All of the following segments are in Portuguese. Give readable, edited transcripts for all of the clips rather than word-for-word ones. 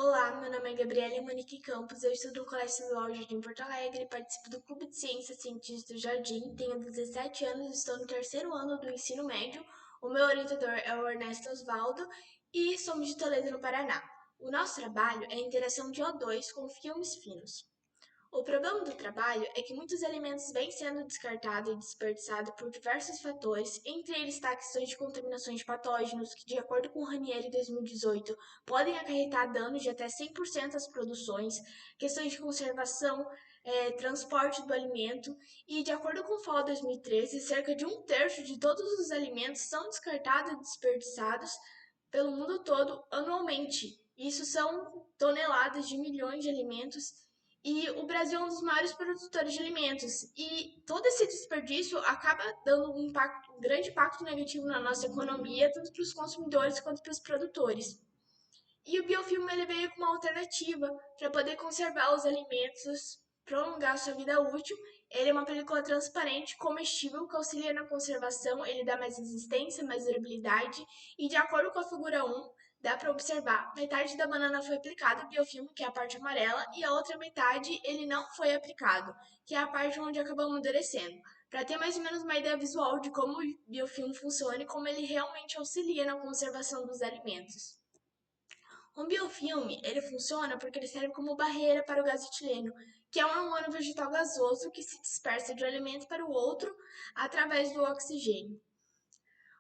Olá, meu nome é Gabriela Monique Campos, eu estudo no Colégio Estadual Jardim Porto Alegre, participo do Clube de Ciências Cientistas do Jardim, tenho 17 anos e estou no terceiro ano do ensino médio. O meu orientador é o Ernesto Osvaldo e somos de Toledo, no Paraná. O nosso trabalho é a interação de O2 com filmes finos. O problema do trabalho é que muitos alimentos vêm sendo descartados e desperdiçados por diversos fatores, entre eles tá, questões de contaminações de patógenos, que, de acordo com o Ranieri 2018, podem acarretar danos de até 100% às produções, questões de conservação, transporte do alimento, e, de acordo com o FAO 2013, cerca de um terço de todos os alimentos são descartados e desperdiçados pelo mundo todo anualmente. Isso são toneladas de milhões de alimentos e o Brasil é um dos maiores produtores de alimentos. E todo esse desperdício acaba dando um grande impacto negativo na nossa economia, tanto para os consumidores quanto para os produtores. E o biofilme ele veio com uma alternativa para poder conservar os alimentos, prolongar sua vida útil. Ele é uma película transparente, comestível, que auxilia na conservação, ele dá mais resistência, mais durabilidade, e de acordo com a figura 1, dá para observar, metade da banana foi aplicada biofilme, que é a parte amarela, e a outra metade ele não foi aplicado, que é a parte onde acabou amadurecendo. Para ter mais ou menos uma ideia visual de como o biofilme funciona e como ele realmente auxilia na conservação dos alimentos. Um biofilme, ele funciona porque ele serve como barreira para o gás etileno, que é um hormônio vegetal gasoso que se dispersa de um alimento para o outro através do oxigênio.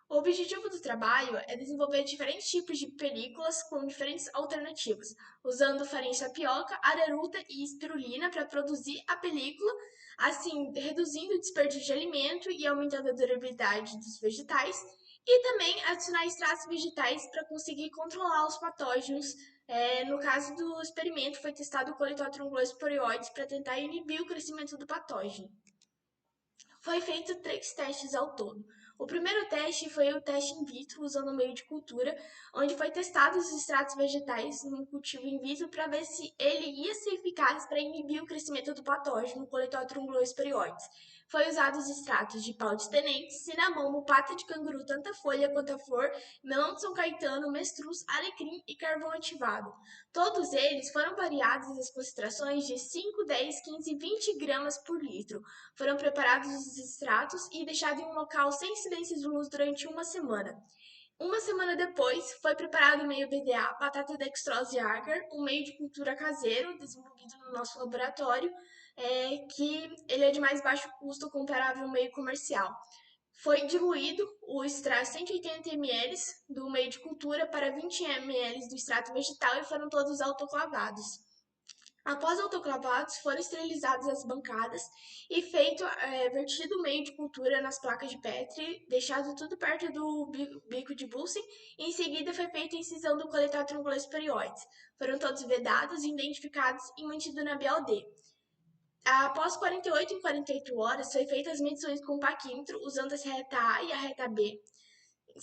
O objetivo do trabalho é desenvolver diferentes tipos de películas com diferentes alternativas, usando farinha de tapioca, araruta e espirulina para produzir a película, assim reduzindo o desperdício de alimento e aumentando a durabilidade dos vegetais, e também adicionar extratos vegetais para conseguir controlar os patógenos. No caso do experimento, foi testado o Coletótron esporioides para tentar inibir o crescimento do patógeno. Foi feito 3 testes ao todo. O primeiro teste foi o teste in vitro, usando o meio de cultura, onde foi testado os extratos vegetais no cultivo in vitro para ver se ele ia ser eficaz para inibir o crescimento do patógeno Coletótron esporióides. Foi usado os extratos de pau de tenente, cinamomo, pata de canguru, tanto a folha quanto a flor, melão de São Caetano, mestruz, alecrim e carvão ativado. Todos eles foram variados as concentrações de 5, 10, 15 e 20 gramas por litro. Foram preparados os extratos e deixados em um local sem incidência de luz durante uma semana. Uma semana depois, foi preparado o meio BDA, batata dextrose agar, um meio de cultura caseiro desenvolvido no nosso laboratório, que ele é de mais baixo custo comparável ao meio comercial. Foi diluído o extrato 180 ml do meio de cultura para 20 ml do extrato vegetal e foram todos autoclavados. Após autoclavados, foram esterilizadas as bancadas e feito vertido o meio de cultura nas placas de Petri, deixado tudo perto do bico de Bunsen, e em seguida foi feita a incisão do coletor tromboesporióides. Foram todos vedados, identificados e mantidos na BLD. Após 48 em 48 horas, foi feitas as medições com o paquímetro, usando a reta A e a reta B,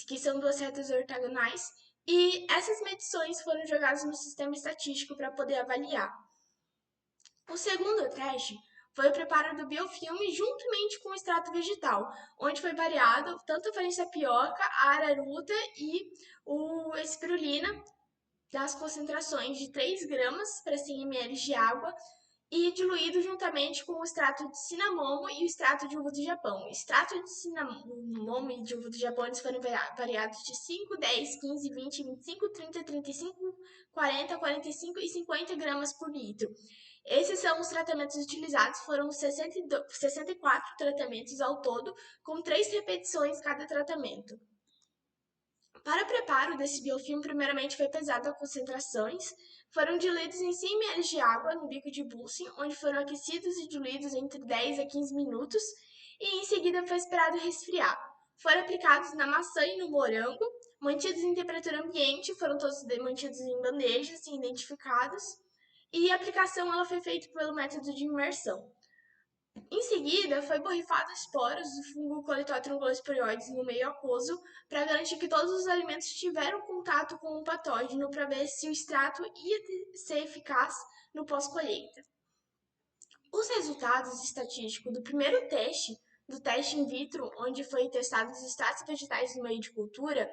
que são duas retas ortogonais, e essas medições foram jogadas no sistema estatístico para poder avaliar. O segundo teste foi o preparo do biofilme juntamente com o extrato vegetal, onde foi variado tanto a farinha de tapioca, a araruta e o espirulina das concentrações de 3 gramas para 100 ml de água e diluído juntamente com o extrato de cinamomo e o extrato de uva do Japão. O extrato de cinamomo e de uva do Japão eles foram variados de 5, 10, 15, 20, 25, 30, 35, 40, 45 e 50 gramas por litro. Esses são os tratamentos utilizados, foram 64 tratamentos ao todo, com 3 repetições cada tratamento. Para o preparo desse biofilme, primeiramente foi pesado a concentrações, foram diluídos em 100 ml de água no bico de Bunsen, onde foram aquecidos e diluídos entre 10 a 15 minutos, e em seguida foi esperado resfriar. Foram aplicados na maçã e no morango, mantidos em temperatura ambiente, foram todos mantidos em bandejas e identificados, e a aplicação ela foi feita pelo método de imersão. Em seguida, foi borrifado os poros do fungo Coletótron esporióides no meio aquoso para garantir que todos os alimentos tiveram contato com o patógeno para ver se o extrato ia ser eficaz no pós-colheita. Os resultados estatísticos do primeiro teste, do teste in vitro, onde foi testado os extratos vegetais no meio de cultura,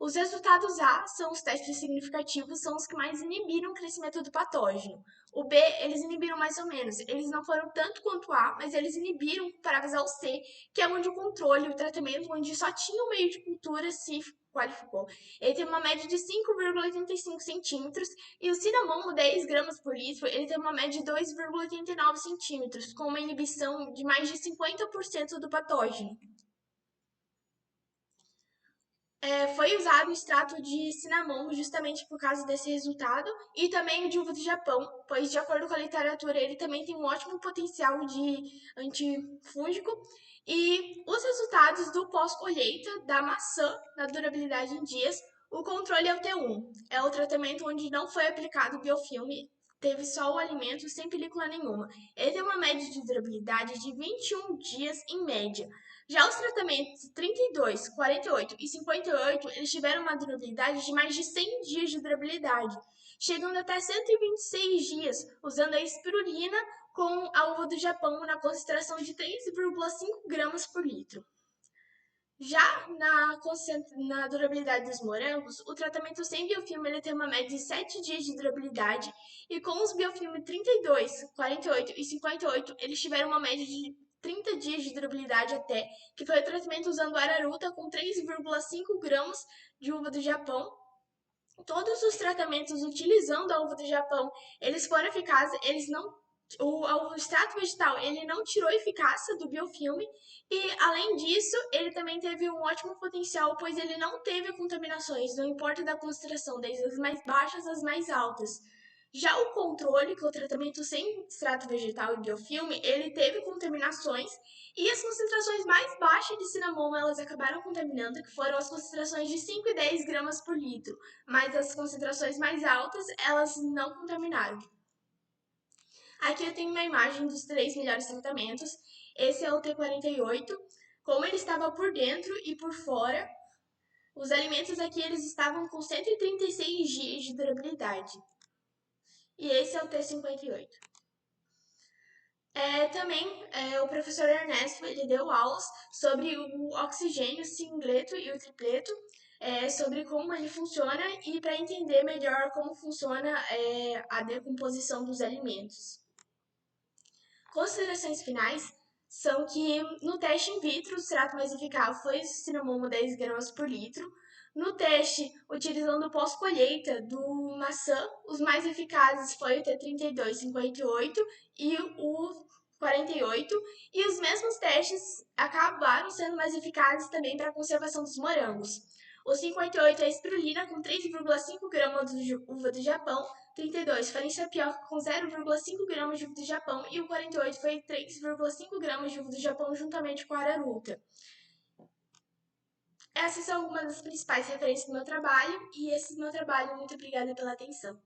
Os resultados A são os testes significativos, são os que mais inibiram o crescimento do patógeno. O B, eles inibiram mais ou menos. Eles não foram tanto quanto o A, mas eles inibiram comparados ao C, que é onde o controle, o tratamento, onde só tinha o meio de cultura se qualificou. Ele tem uma média de 5,85 centímetros e o cinamomo, 10 gramas por litro, ele tem uma média de 2,89 centímetros, com uma inibição de mais de 50% do patógeno. Foi usado o extrato de cinamomo justamente por causa desse resultado e também o de uva do Japão, pois de acordo com a literatura ele também tem um ótimo potencial de antifúngico. E os resultados do pós-colheita da maçã na durabilidade em dias, o controle é o T1, é o tratamento onde não foi aplicado biofilme, teve só o alimento sem película nenhuma. Ele tem uma média de durabilidade de 21 dias em média. Já os tratamentos 32, 48 e 58, eles tiveram uma durabilidade de mais de 100 dias de durabilidade, chegando até 126 dias, usando a espirulina com a uva do Japão na concentração de 3,5 gramas por litro. Já na durabilidade dos morangos, o tratamento sem biofilme ele tem uma média de 7 dias de durabilidade e com os biofilmes 32, 48 e 58, eles tiveram uma média de 30 dias de durabilidade até, que foi o tratamento usando araruta com 3,5 gramas de uva do Japão. Todos os tratamentos utilizando a uva do Japão, eles foram eficazes, eles não o extrato vegetal ele não tirou a eficácia do biofilme e, além disso, ele também teve um ótimo potencial, pois ele não teve contaminações, não importa da concentração, desde as mais baixas às mais altas. Já o controle, que é o tratamento sem extrato vegetal e biofilme, ele teve contaminações e as concentrações mais baixas de cinamomo elas acabaram contaminando, que foram as concentrações de 5 e 10 gramas por litro, mas as concentrações mais altas elas não contaminaram. Aqui eu tenho uma imagem dos 3 melhores tratamentos. Esse é o T48. Como ele estava por dentro e por fora, os alimentos aqui eles estavam com 136 dias de durabilidade. E esse é o T58. O professor Ernesto ele deu aulas sobre o oxigênio singleto e o tripleto, sobre como ele funciona e para entender melhor como funciona a decomposição dos alimentos. Considerações finais são que no teste in vitro o extrato mais eficaz foi o cinamomo 10 gramas por litro. No teste, utilizando o pós-colheita do maçã, os mais eficazes foi o T32, 58 e o 48, e os mesmos testes acabaram sendo mais eficazes também para a conservação dos morangos. O 58 é a espirulina com 3,5 gramas de uva do Japão, 32 farinha de tapioca com 0,5 gramas de uva do Japão e o 48 foi 3,5 gramas de uva do Japão juntamente com a araruta. Essas são algumas das principais referências do meu trabalho e esse é o meu trabalho. Muito obrigada pela atenção.